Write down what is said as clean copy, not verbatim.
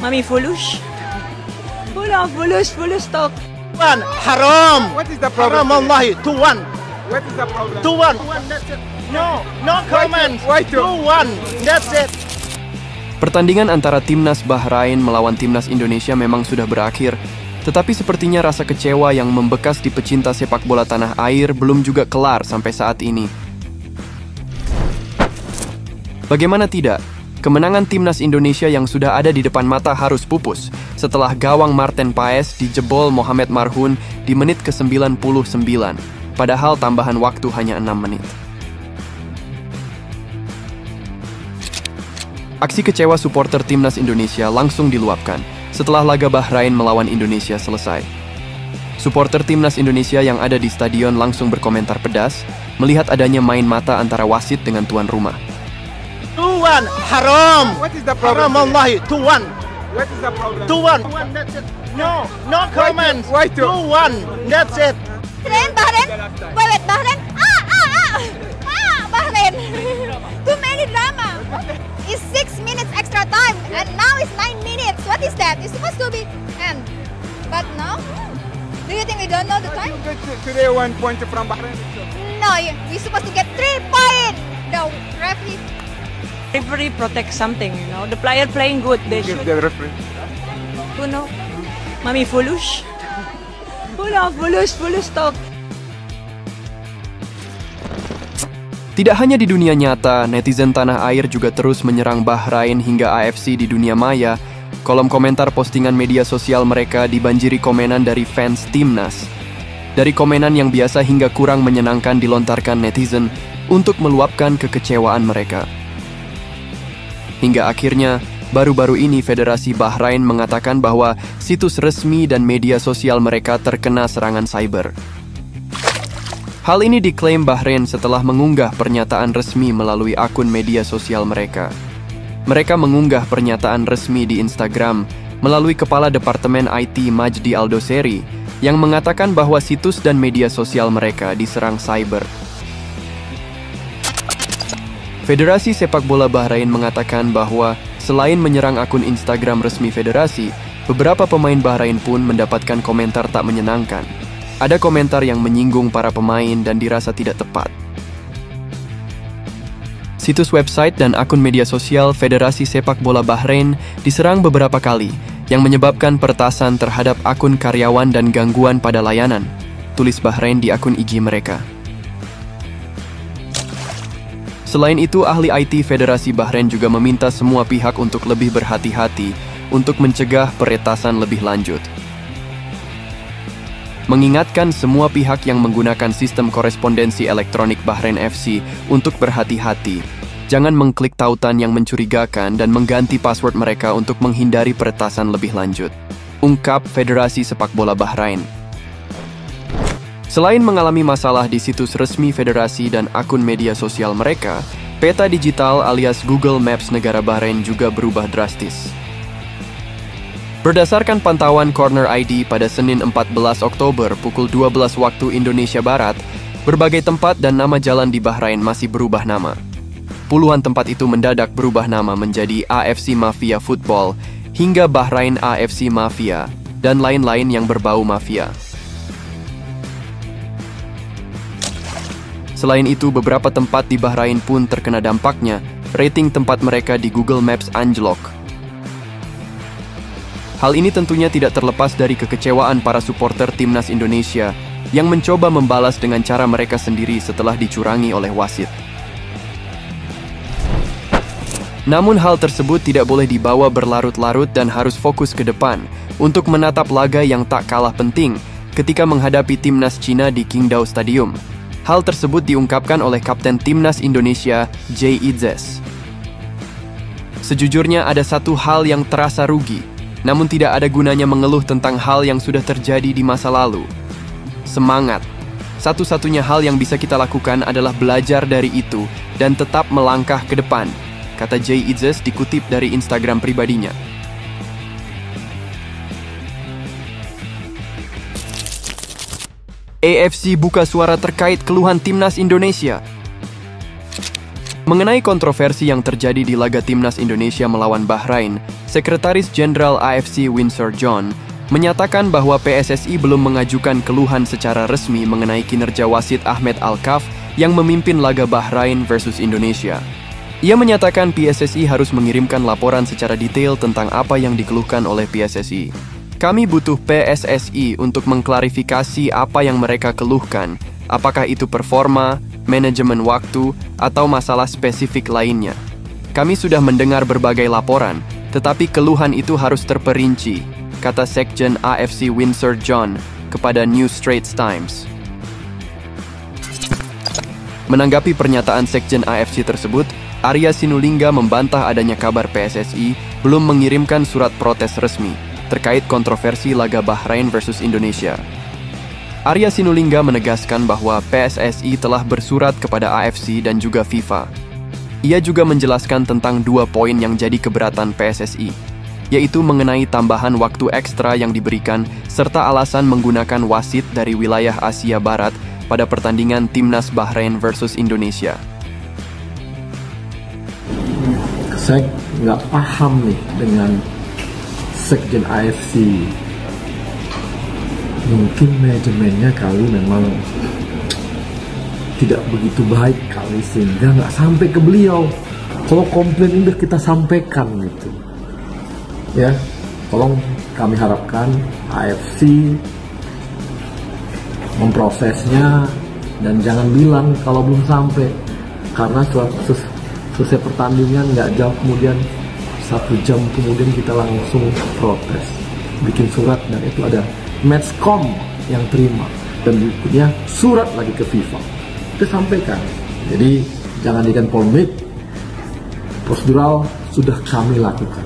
Mami Fulush. Fulush talk. One, haram. What is the problem? Haram, wallahi. 2-1. What is the problem? 2-1. That's it. No comments. Why two? 2-1. That's it. Pertandingan antara timnas Bahrain melawan timnas Indonesia memang sudah berakhir, tetapi sepertinya rasa kecewa yang membekas di pecinta sepak bola tanah air belum juga kelar sampai saat ini. Bagaimana tidak, kemenangan timnas Indonesia yang sudah ada di depan mata harus pupus setelah gawang Marten Paes dijebol Mohamed Marhun di menit ke-99, padahal tambahan waktu hanya 6 menit. Aksi kecewa supporter timnas Indonesia langsung diluapkan setelah laga Bahrain melawan Indonesia selesai. Supporter timnas Indonesia yang ada di stadion langsung berkomentar pedas melihat adanya main mata antara wasit dengan tuan rumah. 2-1. Haram. What is the problem? Haram, wallahi. 2-1. What is the problem? 2-1. That's it. No comments. Why two? 2-1. That's it. Bahrain. Wait, Bahrain. Bahrain. Too many drama. It's 6 minutes extra time and now it's 9 minutes. What is that? It's supposed to be end. But now, do you think we don't know the time? Today 1 point from Bahrain. No, we're supposed to get 3 points. The Referee protect something, The player playing good. They Give should. the referee. Who know? Mami Fulush. Fulush talk. Tidak hanya di dunia nyata, netizen tanah air juga terus menyerang Bahrain hingga AFC di dunia maya. Kolom komentar postingan media sosial mereka dibanjiri komenan dari fans timnas. Dari komenan yang biasa hingga kurang menyenangkan dilontarkan netizen untuk meluapkan kekecewaan mereka. Hingga akhirnya, baru-baru ini Federasi Bahrain mengatakan bahwa situs resmi dan media sosial mereka terkena serangan cyber. Hal ini diklaim Bahrain setelah mengunggah pernyataan resmi melalui akun media sosial mereka. Mereka mengunggah pernyataan resmi di Instagram melalui Kepala Departemen IT Majdi Aldoseri yang mengatakan bahwa situs dan media sosial mereka diserang cyber. Federasi Sepak Bola Bahrain mengatakan bahwa selain menyerang akun Instagram resmi federasi, beberapa pemain Bahrain pun mendapatkan komentar tak menyenangkan. Ada komentar yang menyinggung para pemain dan dirasa tidak tepat. Situs website dan akun media sosial Federasi Sepak Bola Bahrain diserang beberapa kali, yang menyebabkan peretasan terhadap akun karyawan dan gangguan pada layanan, tulis Bahrain di akun IG mereka. Selain itu, ahli IT Federasi Bahrain juga meminta semua pihak untuk lebih berhati-hati untuk mencegah peretasan lebih lanjut. Mengingatkan semua pihak yang menggunakan sistem korespondensi elektronik Bahrain FC untuk berhati-hati. Jangan mengklik tautan yang mencurigakan dan mengganti password mereka untuk menghindari peretasan lebih lanjut. Ungkap Federasi Sepak Bola Bahrain. Selain mengalami masalah di situs resmi federasi dan akun media sosial mereka, peta digital alias Google Maps negara Bahrain juga berubah drastis. Berdasarkan pantauan Corner ID pada Senin 14 Oktober pukul 12 waktu Indonesia Barat, berbagai tempat dan nama jalan di Bahrain masih berubah nama. Puluhan tempat itu mendadak berubah nama menjadi AFC Mafia Football hingga Bahrain AFC Mafia dan lain-lain yang berbau mafia. Selain itu, beberapa tempat di Bahrain pun terkena dampaknya. Rating tempat mereka di Google Maps anjlok. Hal ini tentunya tidak terlepas dari kekecewaan para supporter timnas Indonesia yang mencoba membalas dengan cara mereka sendiri setelah dicurangi oleh wasit. Namun hal tersebut tidak boleh dibawa berlarut-larut dan harus fokus ke depan untuk menatap laga yang tak kalah penting ketika menghadapi timnas Cina di Qingdao Stadium. Hal tersebut diungkapkan oleh Kapten Timnas Indonesia, Jay Itzes. Sejujurnya ada satu hal yang terasa rugi, namun tidak ada gunanya mengeluh tentang hal yang sudah terjadi di masa lalu. Semangat. Satu-satunya hal yang bisa kita lakukan adalah belajar dari itu dan tetap melangkah ke depan, kata Jay Itzes dikutip dari Instagram pribadinya. AFC buka suara terkait keluhan timnas Indonesia. Mengenai kontroversi yang terjadi di laga Timnas Indonesia melawan Bahrain, Sekretaris Jenderal AFC Winsor John menyatakan bahwa PSSI belum mengajukan keluhan secara resmi mengenai kinerja wasit Ahmed Al-Kaf yang memimpin laga Bahrain versus Indonesia. Ia menyatakan PSSI harus mengirimkan laporan secara detail tentang apa yang dikeluhkan oleh PSSI. Kami butuh PSSI untuk mengklarifikasi apa yang mereka keluhkan, apakah itu performa, manajemen waktu, atau masalah spesifik lainnya. Kami sudah mendengar berbagai laporan, tetapi keluhan itu harus terperinci, kata Sekjen AFC Winsor John kepada New Straits Times. Menanggapi pernyataan Sekjen AFC tersebut, Arya Sinulinga membantah adanya kabar PSSI belum mengirimkan surat protes resmi terkait kontroversi laga Bahrain versus Indonesia. Arya Sinulinga menegaskan bahwa PSSI telah bersurat kepada AFC dan juga FIFA. Ia juga menjelaskan tentang 2 poin yang jadi keberatan PSSI, yaitu mengenai tambahan waktu ekstra yang diberikan serta alasan menggunakan wasit dari wilayah Asia Barat pada pertandingan Timnas Bahrain versus Indonesia. Saya nggak paham nih dengan Sekjen AFC. Mungkin manajemennya kali memang tidak begitu baik kali sehingga nggak sampai ke beliau. Kalau komplain udah kita sampaikan gitu. Ya, tolong kami harapkan AFC memprosesnya dan jangan bilang kalau belum sampai, karena selesai pertandingan nggak jauh kemudian 1 jam kemudian kita langsung protes, bikin surat dan itu ada Matchcom yang terima dan berikutnya surat lagi ke FIFA. Kita sampaikan. Jadi jangan jadikan polemik, prosedural sudah kami lakukan.